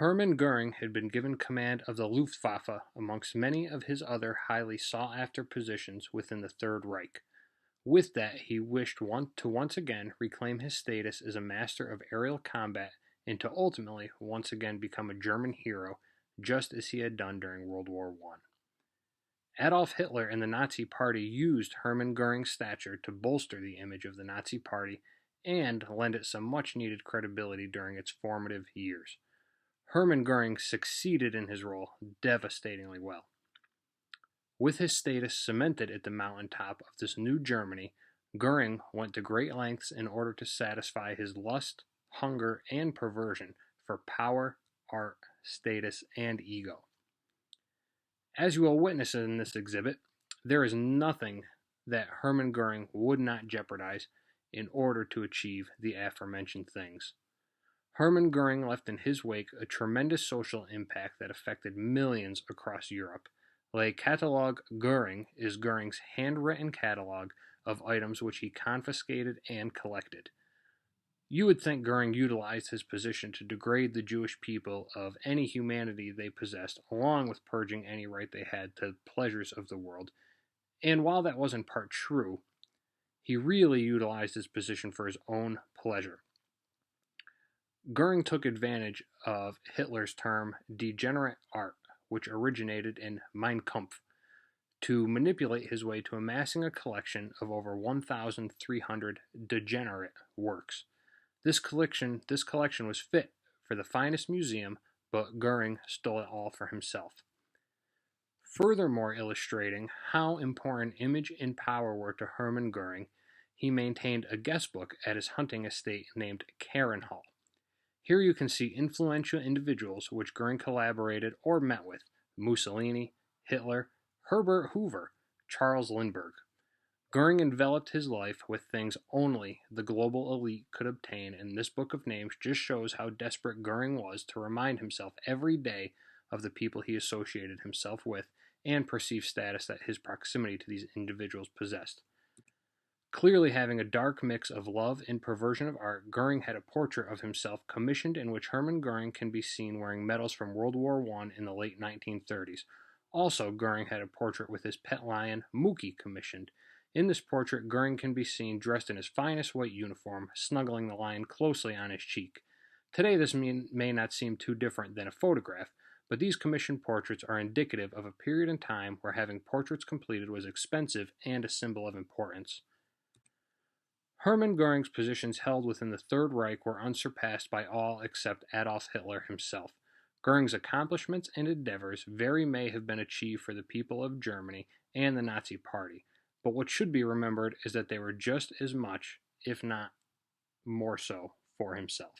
Hermann Goering had been given command of the Luftwaffe amongst many of his other highly sought-after positions within the Third Reich. With that, he wished to once again reclaim his status as a master of aerial combat and to ultimately once again become a German hero, just as he had done during World War I. Adolf Hitler and the Nazi Party used Hermann Goering's stature to bolster the image of the Nazi Party and lend it some much-needed credibility during its formative years. Hermann Goering succeeded in his role devastatingly well. With his status cemented at the mountaintop of this new Germany, Goering went to great lengths in order to satisfy his lust, hunger, and perversion for power, art, status, and ego. As you will witness in this exhibit, there is nothing that Hermann Goering would not jeopardize in order to achieve the aforementioned things. Hermann Goering left in his wake a tremendous social impact that affected millions across Europe. Le Catalogue Goering is Goering's handwritten catalog of items which he confiscated and collected. You would think Goering utilized his position to degrade the Jewish people of any humanity they possessed, along with purging any right they had to the pleasures of the world. And while that was in part true, he really utilized his position for his own pleasure. Goering took advantage of Hitler's term degenerate art, which originated in Mein Kampf, to manipulate his way to amassing a collection of over 1,300 degenerate works. This collection was fit for the finest museum, but Goering stole it all for himself. Furthermore illustrating how important image and power were to Hermann Goering, he maintained a guest book at his hunting estate named Hall. Here you can see influential individuals which Goering collaborated or met with: Mussolini, Hitler, Herbert Hoover, Charles Lindbergh. Goering enveloped his life with things only the global elite could obtain, and this book of names just shows how desperate Goering was to remind himself every day of the people he associated himself with and perceived status that his proximity to these individuals possessed. Clearly having a dark mix of love and perversion of art, Goering had a portrait of himself commissioned in which Hermann Goering can be seen wearing medals from World War I in the late 1930s. Also, Goering had a portrait with his pet lion, Mookie, commissioned. In this portrait, Goering can be seen dressed in his finest white uniform, snuggling the lion closely on his cheek. Today this may not seem too different than a photograph, but these commissioned portraits are indicative of a period in time where having portraits completed was expensive and a symbol of importance. Hermann Goering's positions held within the Third Reich were unsurpassed by all except Adolf Hitler himself. Goering's accomplishments and endeavors very may have been achieved for the people of Germany and the Nazi Party, but what should be remembered is that they were just as much, if not more so, for himself.